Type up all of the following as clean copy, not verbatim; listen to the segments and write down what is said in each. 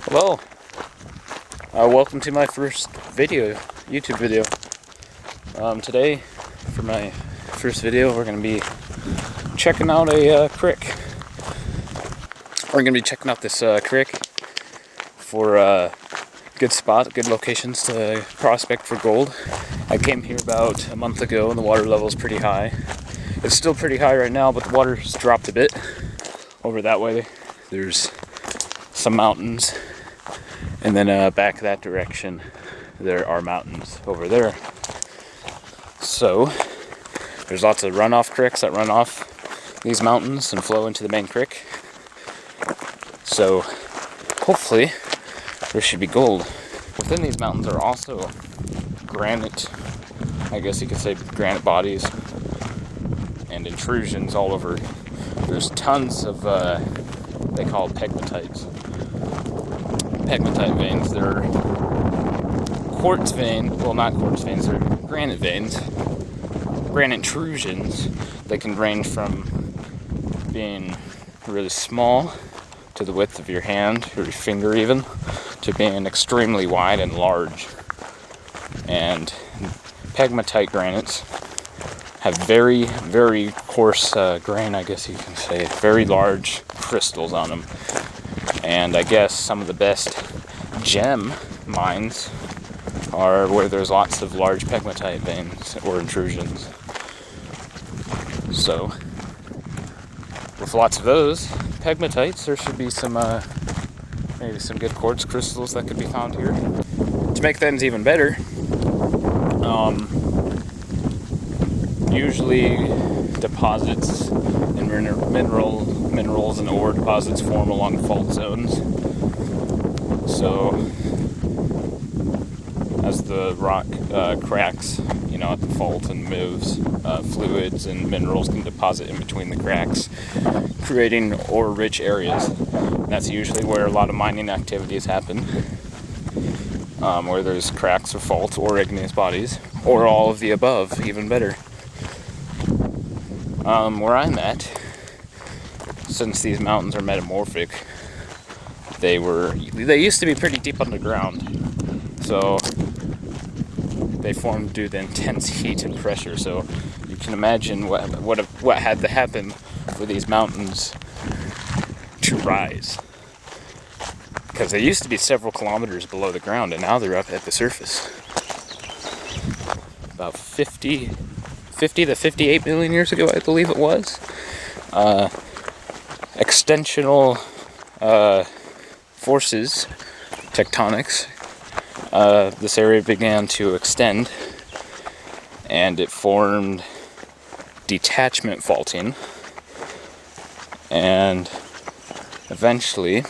Hello, welcome to my first YouTube video. Today, for my first video, we're going to be checking out a creek. We're going to be checking out this creek for good spot, good locations to prospect for gold. I came here about a month ago and the water level is pretty high. It's still pretty high right now, but the water's dropped a bit. Over that way, there's some mountains. And then back that direction, there are mountains over there. So, there's lots of runoff creeks that run off these mountains and flow into the main creek. So, hopefully, there should be gold. Within these mountains are also granite, I guess you could say granite bodies, and intrusions all over. There's tons of, they call pegmatites. Pegmatite veins. They're quartz veins, well, not quartz veins, they're granite veins, granite intrusions. They can range from being really small to the width of your hand or your finger even, to being extremely wide and large. And pegmatite granites have very, very coarse grain, I guess you can say, very large crystals on them. And I guess some of the best gem mines are where there's lots of large pegmatite veins or intrusions. So, with lots of those pegmatites, there should be some, maybe some good quartz crystals that could be found here. To make things even better, usually deposits and minerals and ore deposits form along fault zones. So as the rock cracks, at the fault and moves, fluids and minerals can deposit in between the cracks, creating ore-rich areas. And that's usually where a lot of mining activities happen, where there's cracks or faults or igneous bodies, or all of the above, even better. Where I'm at, since these mountains are metamorphic, they used to be pretty deep underground, so they formed due to the intense heat and pressure. So you can imagine what had to happen for these mountains to rise, because they used to be several kilometers below the ground, and now they're up at the surface. About 50 to 58 million years ago, I believe it was. Extensional forces, tectonics, this area began to extend, and it formed detachment faulting, and eventually,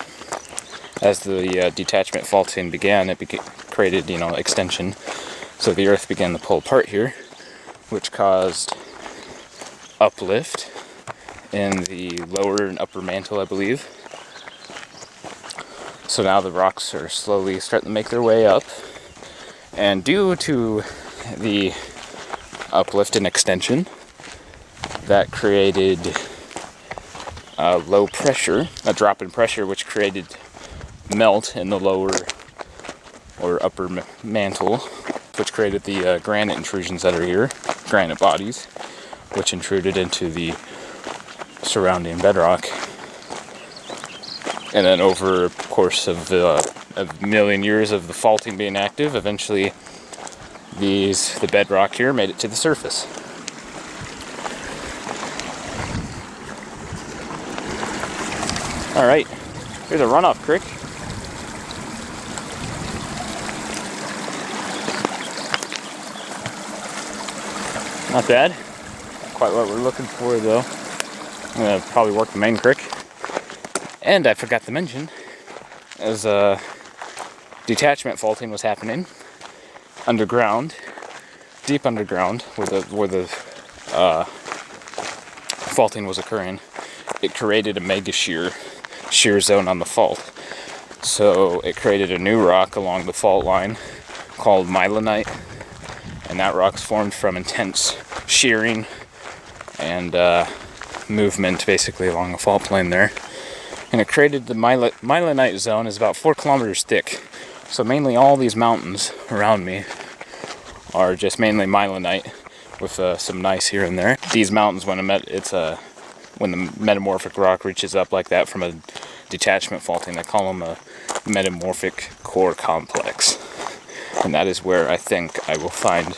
as the detachment faulting began, it created, extension. So the Earth began to pull apart here, which caused uplift in the lower and upper mantle, I believe. So now the rocks are slowly starting to make their way up, and due to the uplift and extension, that created low pressure, a drop in pressure, which created melt in the lower or upper mantle, which created the granite intrusions that are here, granite bodies, which intruded into the surrounding bedrock. And then over a course of a million years of the faulting being active, eventually the bedrock here made it to the surface. Alright, here's a runoff creek. Not bad. Not quite what we're looking for, though. I'm going to probably work the main creek. And I forgot to mention, as detachment faulting was happening underground, deep underground, where the faulting was occurring, it created a mega shear zone on the fault. So it created a new rock along the fault line called mylonite, and that rock's formed from intense shearing and movement basically along the fault plane there. And it created the mylonite zone. Is about 4 kilometers thick. So mainly all these mountains around me are just mainly mylonite with some gneiss here and there. These mountains, when when the metamorphic rock reaches up like that from a detachment faulting, they call them a metamorphic core complex. And that is where I think I will find,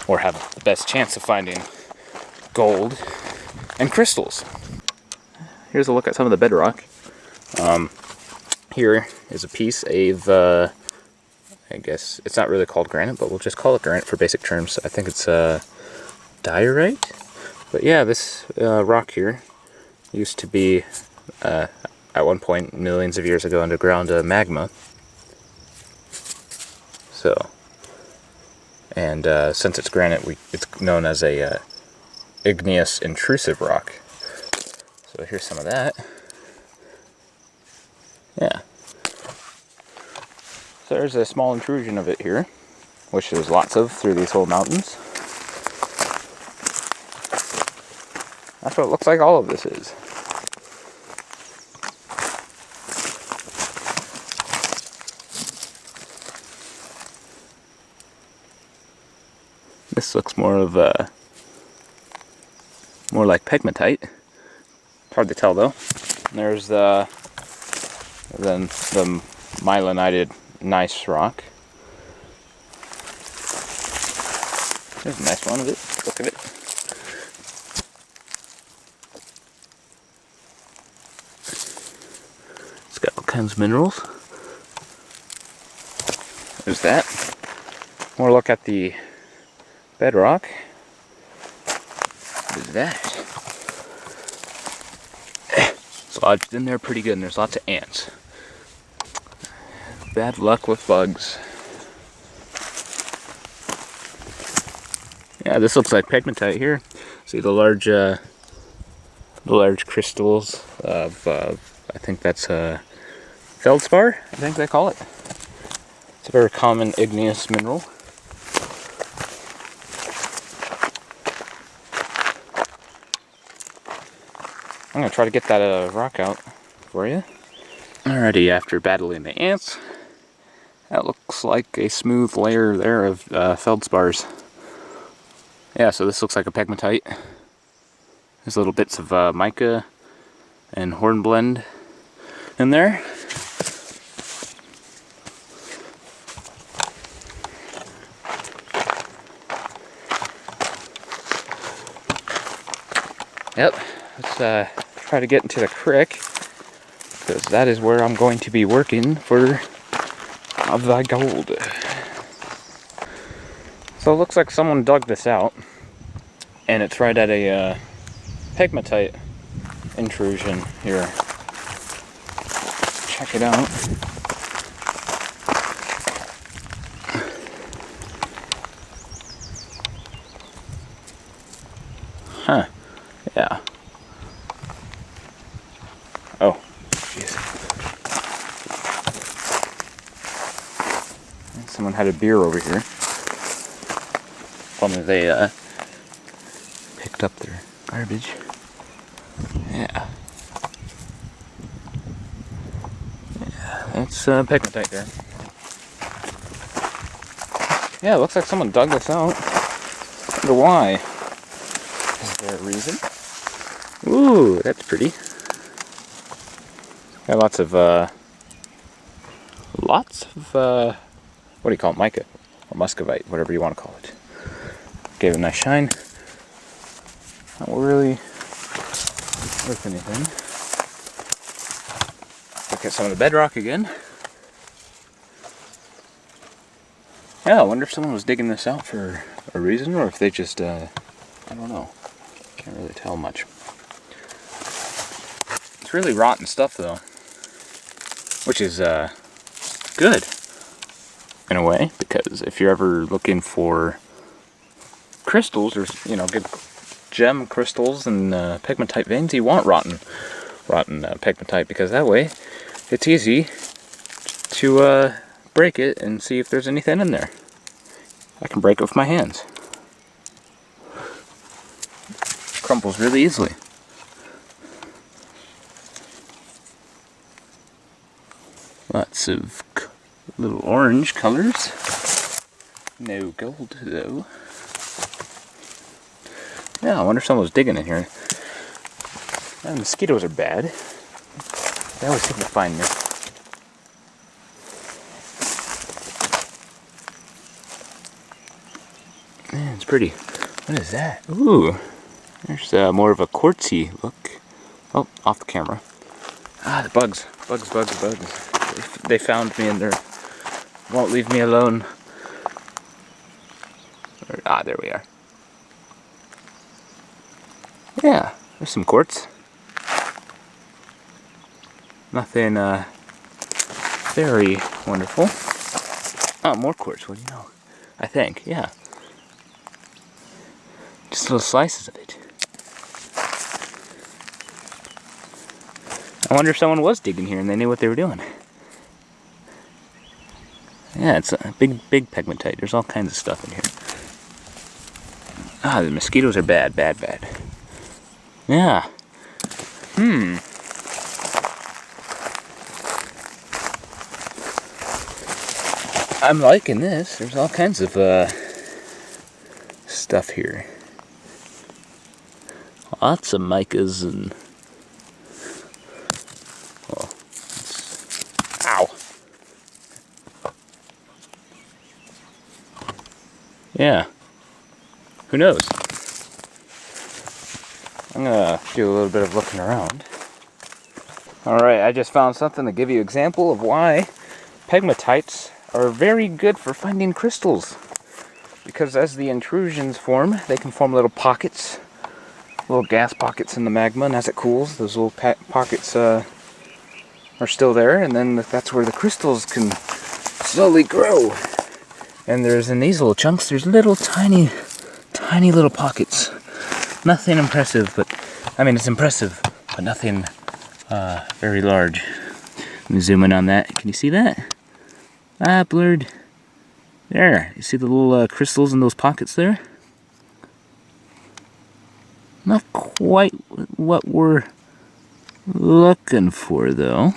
or have the best chance of finding, gold and crystals. Here's a look at some of the bedrock. Here is a piece of, I guess it's not really called granite, but we'll just call it granite for basic terms. I think it's diorite. But yeah, this rock here used to be, at one point, millions of years ago, underground magma. So, and since it's granite, it's known as a igneous intrusive rock. So here's some of that. Yeah. So there's a small intrusion of it here, which there's lots of through these whole mountains. That's what it looks like all of this is. This looks more of more like pegmatite. It's hard to tell though. There's the mylonited gneiss rock. There's a nice one of it. Look at it. It's got all kinds of minerals. There's that. More look at the bedrock. There's that. It's lodged in there pretty good, and there's lots of ants. Bad luck with bugs. Yeah, this looks like pegmatite here. See the large crystals of, I think that's feldspar, I think they call it. It's a very common igneous mineral. I'm going to try to get that rock out for you. Alrighty, after battling the ants, that looks like a smooth layer there of feldspars. Yeah, so this looks like a pegmatite. There's little bits of mica and hornblende in there. Yep, let's try to get into the creek, because that is where I'm going to be working for the gold. So it looks like someone dug this out, and it's right at a pegmatite intrusion here. Check it out. Huh. Yeah. Oh, jeez. Someone had a beer over here. Only they picked up their garbage. Yeah. Yeah, that's pegmatite there. Yeah, it looks like someone dug this out. I wonder why. Is there a reason? Ooh, that's pretty. Got lots of what do you call it? Mica or muscovite, whatever you want to call it. Gave it a nice shine. Not really worth anything. Look at some of the bedrock again. Yeah, I wonder if someone was digging this out for a reason, or if they just, I don't know. Can't really tell much. It's really rotten stuff though, which is good in a way, because if you're ever looking for crystals, or good gem crystals and pegmatite veins, you want rotten pegmatite, because that way it's easy to break it and see if there's anything in there. I can break it with my hands. It crumbles really easily. Lots of little orange colors. No gold though. Yeah, I wonder if someone was digging in here. The mosquitoes are bad. They always seem to find me. Man, it's pretty. What is that? Ooh, there's more of a quartzy look. Oh, off the camera. Ah, the bugs. Bugs. They found me and they won't leave me alone. Ah, there we are. Yeah, there's some quartz. Nothing very wonderful. Oh, more quartz, what do you know? I think, yeah. Just little slices of it. I wonder if someone was digging here and they knew what they were doing. Yeah, it's a big pegmatite. There's all kinds of stuff in here. Ah, the mosquitoes are bad. Yeah. I'm liking this. There's all kinds of stuff here. Lots of micas and... Oh, ow! Yeah. Who knows? I'm gonna do a little bit of looking around. Alright, I just found something to give you an example of why pegmatites are very good for finding crystals. Because as the intrusions form, they can form little pockets, little gas pockets in the magma, and as it cools, those little pockets are still there, and then that's where the crystals can slowly grow. And there's in these little chunks, there's little tiny little pockets. Nothing impressive, but I mean it's impressive, but nothing very large. Let me zoom in on that. Can you see that? Ah, blurred. There. You see the little crystals in those pockets there? Not quite what we're looking for, though.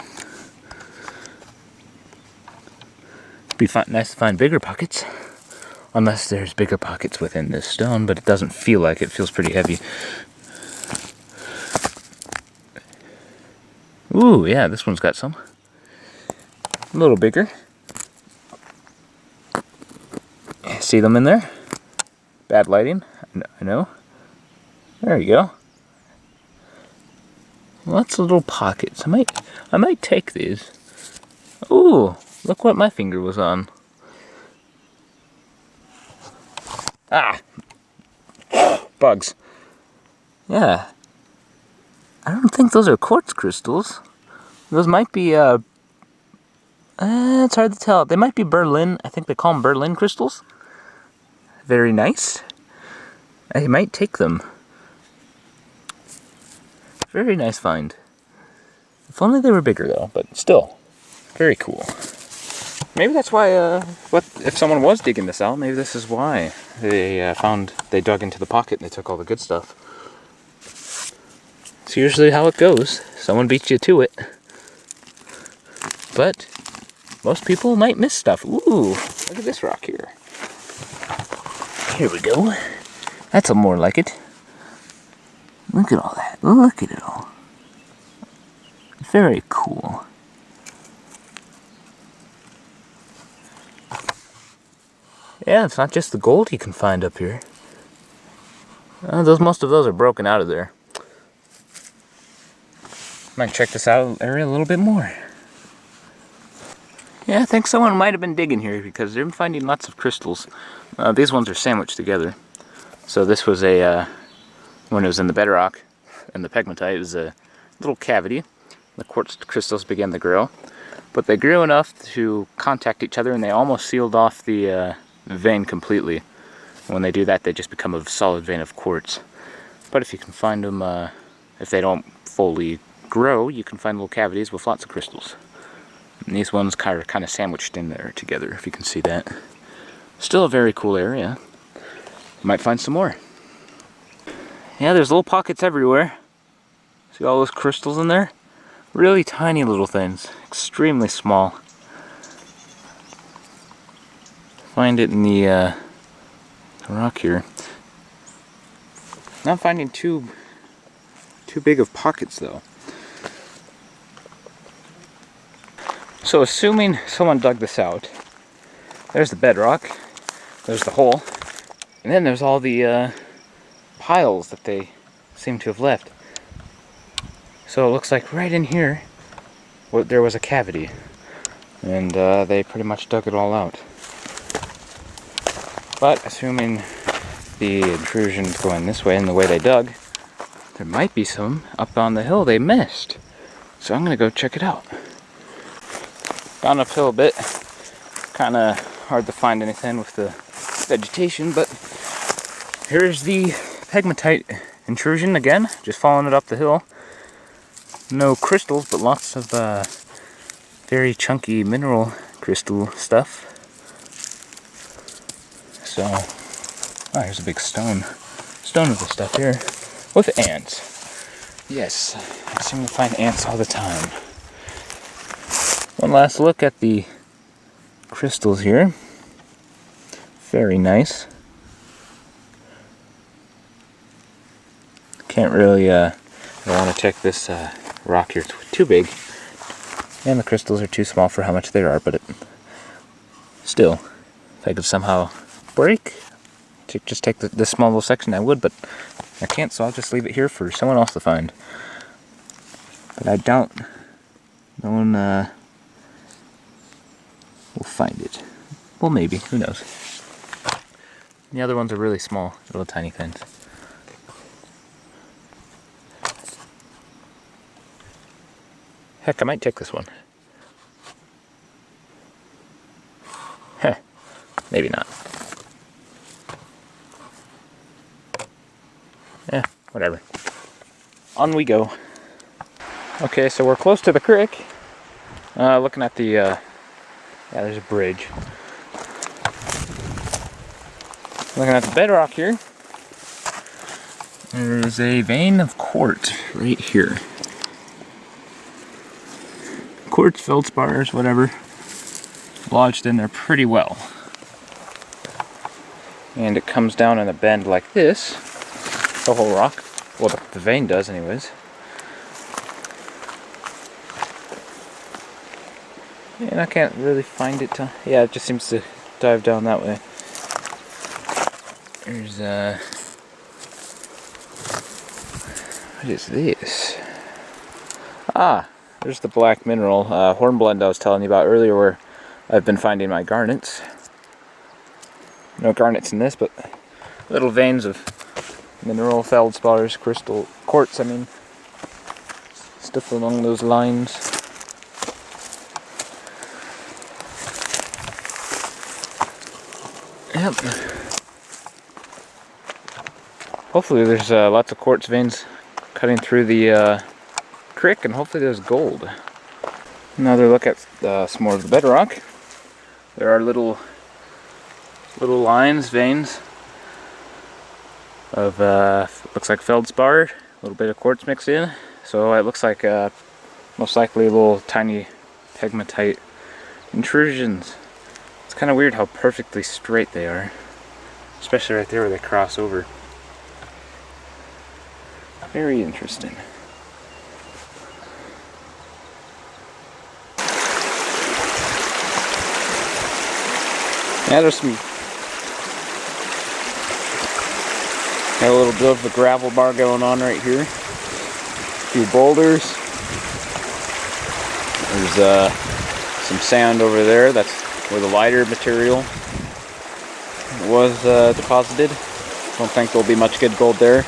Be nice to find bigger pockets. Unless there's bigger pockets within this stone, but it doesn't feel like it. It feels pretty heavy. Ooh, yeah, this one's got some. A little bigger. See them in there? Bad lighting, I know. There you go. Lots of little pockets. I might take these. Ooh, look what my finger was on. Ah! Bugs. Yeah. I don't think those are quartz crystals. Those might be, it's hard to tell. They might be Berlin, I think they call them Berlin crystals. Very nice. I might take them. Very nice find. If only they were bigger though, but still, very cool. Maybe that's why, if someone was digging this out, maybe this is why they dug into the pocket and they took all the good stuff. It's usually how it goes. Someone beats you to it. But most people might miss stuff. Ooh, look at this rock here. Here we go. That's a more like it. Look at all that. Look at it all. Very cool. Yeah, it's not just the gold you can find up here. Most of those are broken out of there. Might check this out area a little bit more. Yeah, I think someone might have been digging here because they're finding lots of crystals. These ones are sandwiched together. So this was when it was in the bedrock, and the pegmatite, it was a little cavity. The quartz crystals began to grow. But they grew enough to contact each other and they almost sealed off the vein completely. When they do that, they just become a solid vein of quartz. But if you can find them, if they don't fully grow, you can find little cavities with lots of crystals. And these ones are kind of sandwiched in there together, if you can see that. Still a very cool area. Might find some more. Yeah, there's little pockets everywhere. See all those crystals in there? Really tiny little things, extremely small. Find it in the rock here. Not finding too big of pockets though. So assuming someone dug this out, there's the bedrock, there's the hole, and then there's all the piles that they seem to have left. So it looks like right in here, there was a cavity, and they pretty much dug it all out. But assuming the intrusion's going this way and the way they dug, there might be some up on the hill they missed. So I'm gonna go check it out. Gone uphill a bit. Kinda hard to find anything with the vegetation, but here's the pegmatite intrusion again, just following it up the hill. No crystals, but lots of very chunky mineral crystal stuff. So, oh, here's a big stone of the stuff here, with ants. Yes, I seem to find ants all the time. One last look at the crystals here. Very nice. Can't really, I don't want to check this rock here, it's too big. And the crystals are too small for how much there are, but still, if I could somehow break, just take this small little section, I would, but I can't, so I'll just leave it here for someone else to find. But I doubt no one will find it. Well, maybe, who knows. The other ones are really small, little tiny things. Heck, I might take this one. Heh, maybe not. Eh, whatever. On we go. Okay, so we're close to the creek. Looking at the, yeah, there's a bridge. Looking at the bedrock here. There's a vein of quartz right here. Quartz, feldspars, whatever, lodged in there pretty well. And it comes down in a bend like this, the whole rock. Well, the vein does anyways. And I can't really find it. Yeah, it just seems to dive down that way. There's what is this? Ah, there's the black mineral hornblende I was telling you about earlier, where I've been finding my garnets. No garnets in this, but little veins of mineral, feldspars, quartz, I mean, stuff along those lines. Yep. Hopefully there's lots of quartz veins cutting through the creek, and hopefully there's gold. Another look at some more of the bedrock. There are little lines, veins of looks like feldspar, a little bit of quartz mixed in. So it looks like most likely little tiny pegmatite intrusions. It's kind of weird how perfectly straight they are, especially right there where they cross over. Very interesting. Yeah, there's some. Got a little bit of a gravel bar going on right here. A few boulders. There's some sand over there. That's where the lighter material was deposited. Don't think there'll be much good gold there.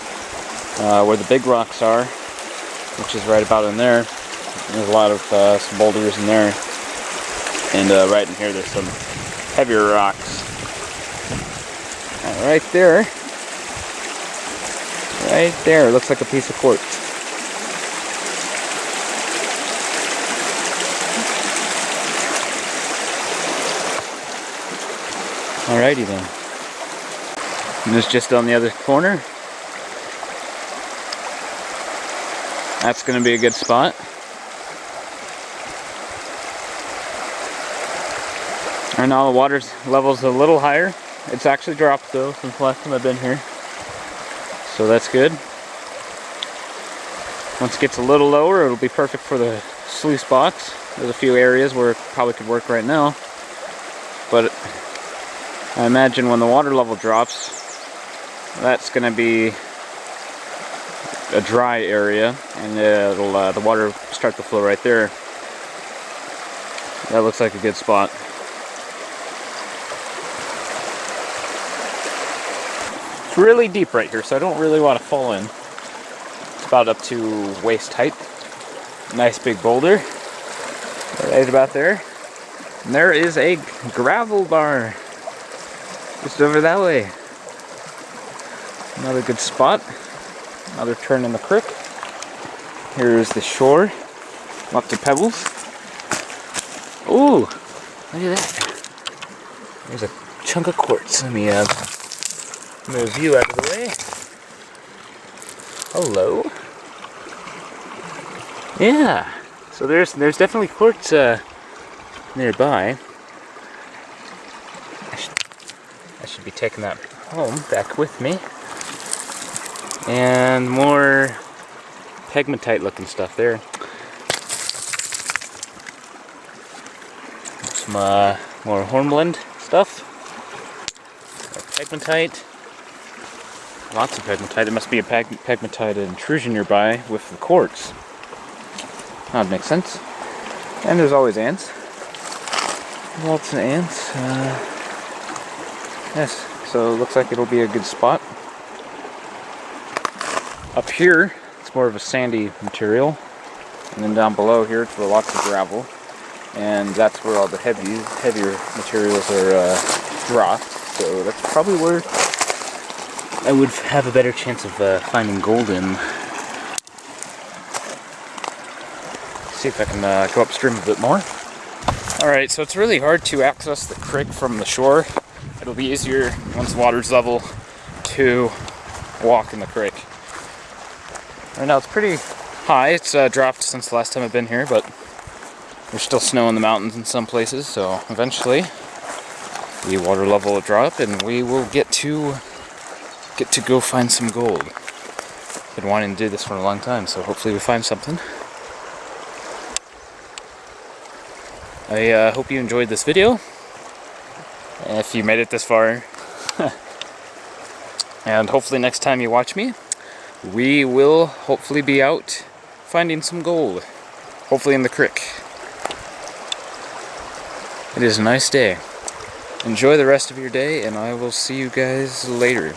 Where the big rocks are, which is right about in there. There's a lot of some boulders in there. And right in here there's some heavier rocks. Right there. Right there, looks like a piece of quartz. Alrighty then. And it's just on the other corner. That's going to be a good spot. Right now the water level's a little higher. It's actually dropped though since the last time I've been here. So that's good. Once it gets a little lower, it'll be perfect for the sluice box. There's a few areas where it probably could work right now. But I imagine when the water level drops, that's going to be a dry area, and it'll the water will start to flow right there. That looks like a good spot. It's really deep right here, so I don't really want to fall in. It's about up to waist height. Nice big boulder. Right about there. And there is a gravel bar. Just over that way. Another good spot. Another turn in the creek. Here's the shore. Lots of pebbles. Ooh, look at that. There's a chunk of quartz. Let me move you out of the way. Hello. Yeah. So there's definitely quartz nearby. I should be taking that home back with me. And more pegmatite looking stuff there. Some more hornblende stuff. Pegmatite. Lots of pegmatite. It must be a pegmatite intrusion nearby with the quartz. That would make sense. And there's always ants. Lots of ants. Yes, so it looks like it'll be a good spot. Up here, it's more of a sandy material. And then down below here, it's lots of gravel. And that's where all the heavier materials are dropped. So that's probably where I would have a better chance of finding gold in. See if I can go upstream a bit more. Alright, so it's really hard to access the creek from the shore. It'll be easier once the water's level to walk in the creek. Right now it's pretty high. It's dropped since the last time I've been here, but there's still snow in the mountains in some places, so eventually the water level will drop and we will get to go find some gold. Been wanting to do this for a long time, so hopefully we find something. I hope you enjoyed this video. If you made it this far. And hopefully next time you watch me, we will hopefully be out finding some gold. Hopefully in the creek. It is a nice day. Enjoy the rest of your day, and I will see you guys later.